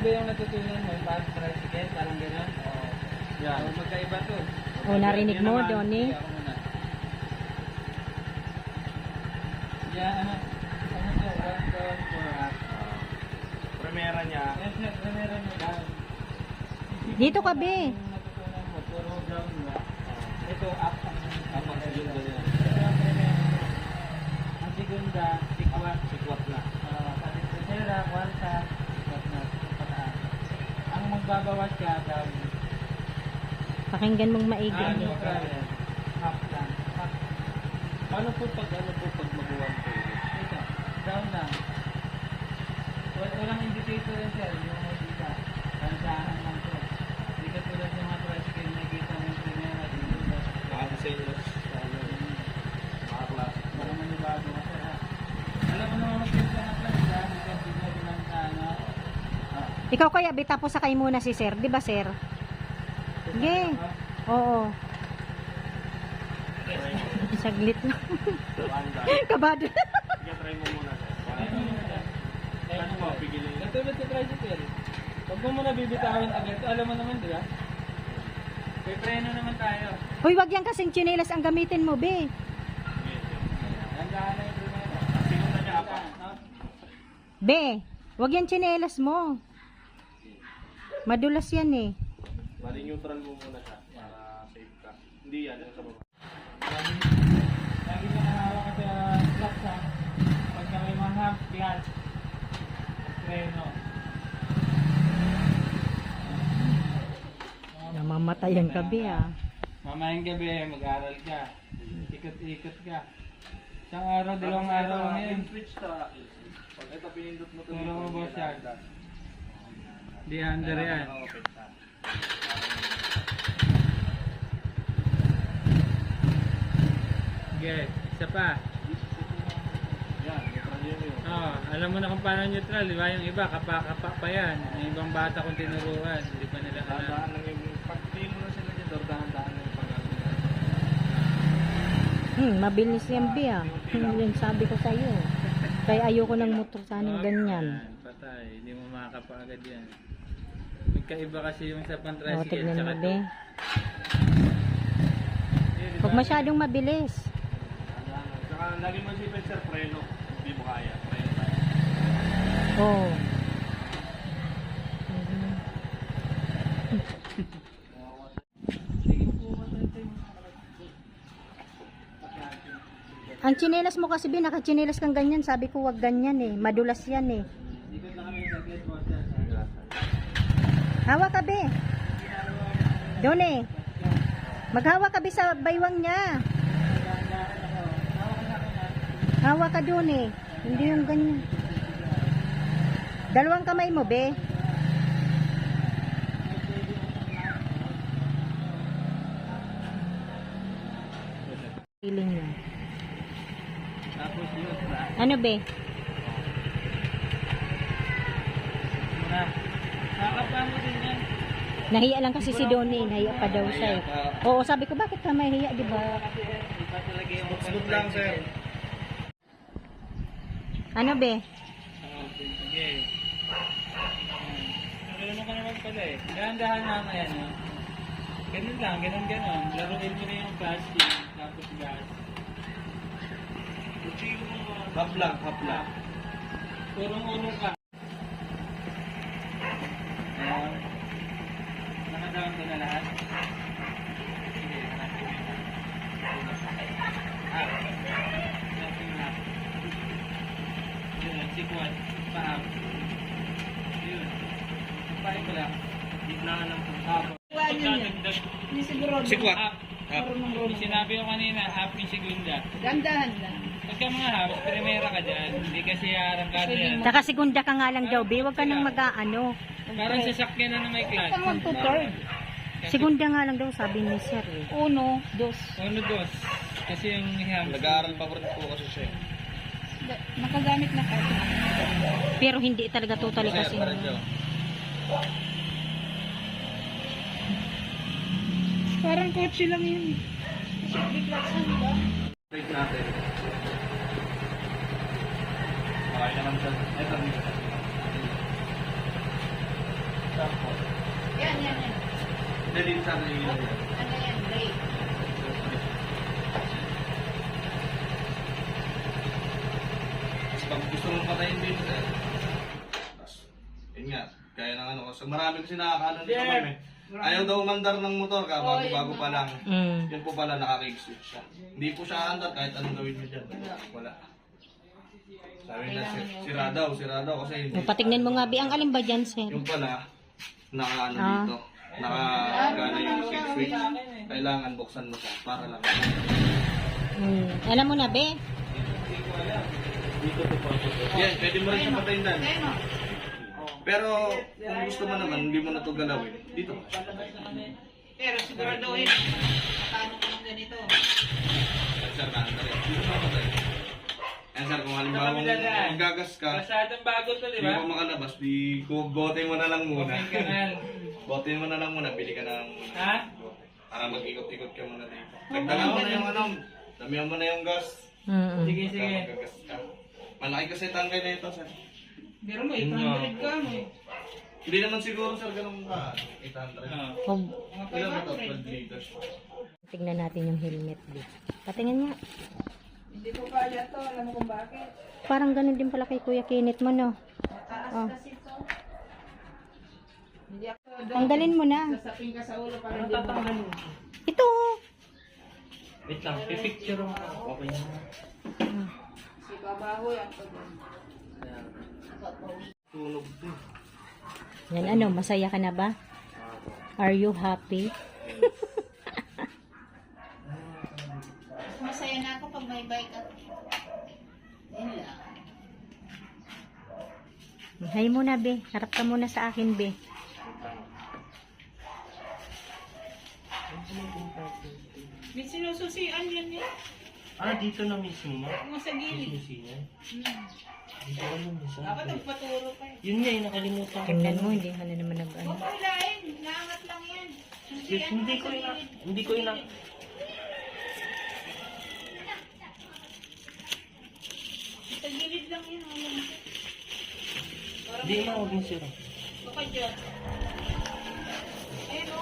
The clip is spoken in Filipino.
ba yung natutunan mo? Parang tricycle, parang gano'n? Oo. Yan. So, magkaiba to. O, narinig mo, Donnie? Yan, ano to? 1 down, 4 up. Primera niya. Yes, yes, primera niya down. Dito ka, be. Yung natutunan mo, puro down ba? Ito, up ang segunda niya. Ito ang primera niya. Ang segunda, sikwat. Sikwat na. Pati tercera, kwarta, sikwat na. Pataas. Ang magbabawas ka, down. Pakinggan mong maigi. Ano ka? Half lang. Half. Paano po pag mag-1 po? Ito, down lang. Walang indicator yan sir, yung makikita. Tansahan lang to. Hindi ka tulad yung mga tricycle na nakita mo yung primera. Nakakasayos. Mga klase. Baka manibago ka sir ha. Alam mo naman mag-timpla ng klase ha. Hindi ka bigla bilang sa ano. Ikaw kaya, be, tapos sakay muna si sir. Di ba, sir? Sige. Oo. Saglit lang. Kabado. Sige, try mo muna. Ano mo, pigilin. Katulad sa tricycle. Huwag mo muna bibitawin agad. Alam mo naman, di ba? May preno naman tayo. Uy, wag yan kasing chinelas ang gamitin mo, be. Nandahan na yung primera. Segunda niya, apa. Be, wag yan chinelas mo. Madulas yan eh. Bali neutral mo muna siya para safe ka. Hindi yan, yung sa baba. Lagi mo nahawak ka sa clutch ha. Pagka may mga hump, clutch. Preno. Namamatay ang gabi ah. Mamayang gabi, mag-aral ka. Ikot-ikot ka. Isang araw, dalawang araw ngayon. Switch ta. Pag ito pinindot mo ito. Turo mo ba siya? Di under yan. Sige, isa pa. Yan, neutral yun yun. Alam mo na kung paano neutral, di ba? Yung iba, kapa-kapa pa yan. Yung ibang bata kung tinuruan, hindi pa nila alam. Dahan lang yung pag-tingin mo na sila dyan, dahan-dahan lang yung pag-tingin. Mabilis yan, be ah. Yung sabi ko sa'yo. Kaya ayoko ng motor sanang ganyan. Patay, hindi mo makakapa agad yan. Magkaiba kasi yung sa O, pan-tricycle. tignan mo, tsaka be. ito. Huwag masyadong mabilis. Saka lagi mo isipin, sir, preno. Hindi mo kaya. Preno tayo. Oo. Sige po, matay. Ang chinelas mo kasi, be, nakachinelas kang ganyan. Sabi ko, wag ganyan eh. Madulas yan eh. Ikot na kami sa gate water. Hawa ka, be. Doon eh. Maghawa ka, be, sa baywang niya. Hawa ka doon eh. Hindi yung ganyan. Dalawang kamay mo, be. Feeling niya. Tapos yun, ba? Ano, be? Muna. Nakakapa mo din yan. Nahiya lang kasi si Donnie. Nahiya pa daw siya eh. Oo, sabi ko, bakit ka mahiya, di ba? Iba talaga yung Smooth lang, sir. Ano, be? Sige. Ganun ka naman pala eh. Dahan-dahan naman yan. No? Ganun lang, ganun. Laruin mo na yung plastic, tapos gas. Hap lang, hap lang. Urong-urong ka. Ayan. Nakadown ko na lahat. Sige, hanapin mo yun. Up. Hanapin up. Yun, sikwat. Pa-up. Yun. Pahay ko lang. Gitnaan lang po. Up. Sikwat. Up. Sinabi ko kanina, up yung segunda. Dandahan lang. Pagka mga house, primera ka dyan. Hindi kasi arangkado yan. Tsaka segunda ka nga lang daw, be. Huwag ka nang mag-aano. Parang sasakyan na may clutch. Saan mag-third? Segunda nga lang daw, sabi ni sir eh. Uno, dos. Ano dos? Kasi yung ham. Nag-aaral pa rin po kasi siya. Nakagamit na card. Pero hindi talaga totally kasi. Parang kotse lang yun. Kasi class na, di ba? Wait natin. Okay naman siya. Ito. sampo. Yan. Hindi din sa akin yung Ano yan, break. Tapos pag gusto mong patayin din, sir. Tapos, yun nga, kaya ng ano. Kasi marami kasi nakakaano dito Sir, kami. Ayaw daw umandar ng motor ka, bago pa lang. Mm. Yun po pala, naka-kick-switch siya. Hindi po siya aandar kahit anong gawin mo dyan. Wala. Sabi na, sira daw kasi hindi. Patignan mo nga, Bi. Ang alin ba dyan, sir? Yung pala, naka-ano Ah. dito. Naka-gana yung kick-switch. Kailangan buksan mo siya para lang. Alam mo na, Be? Dito po po. Yan, pwede mo rin siya patayin dan. Pero kung gusto mo naman, hindi mo na ito galawin. Dito mo siya patayin. Pero siguraduhin, paano ko ng ganito? Sir, naandar yan. Dito mo patayin. Yan sir, kung halimbawa magagas ka, Masyadong bago to, di hindi ba? mo makalabas, di bote mo na lang muna. Okay ka na. Bote mo na lang muna, bili ka na lang muna. Ha? Para mag-ikot-ikot ka muna dito. Dagdagan mo na yung ano, damihan mo na yung gas. Sige, sige. Magagas ka. Malaki kasi tangkay na ito sir. Pero mo, 800 ka mo eh. Hindi naman siguro sir ganun ka. 800. Oh, Ilan ba ito? 12 liters. tignan natin yung helmet, Be. Patingin nga. Hindi ko kaya to, alam mo kung bakit. Parang ganun din pala kay Kuya Kinit mo, no? Mataas Oh. kasi to. Hindi ako Tanggalin mo na. sasapin ka sa ulo para Anong hindi mo. tatanggalin? Ito, oh. Wait lang, pipicture mo. Okay na. Si babaho yan to. Tunog din. Yan, ano, masaya ka na ba? Are you happy? Masaya na ako pag may bike at yun lang. Hay muna, Be. Harap ka muna sa akin, Be. May sinususian yan eh. Ah, dito na mismo, ma? Mga sa gilid. Susi niya. Hindi ko alam. Dapat nagpaturo ka eh. Yun nga, nakalimutan ko. Tingnan mo, hindi ka na naman nag-ano. Huwag mo hilahin, naangat lang yan. Hindi ko ina... Hindi ko ina... Sa gilid lang yan. Hindi na, huwag mo sira. Baka dyan. Ayun o.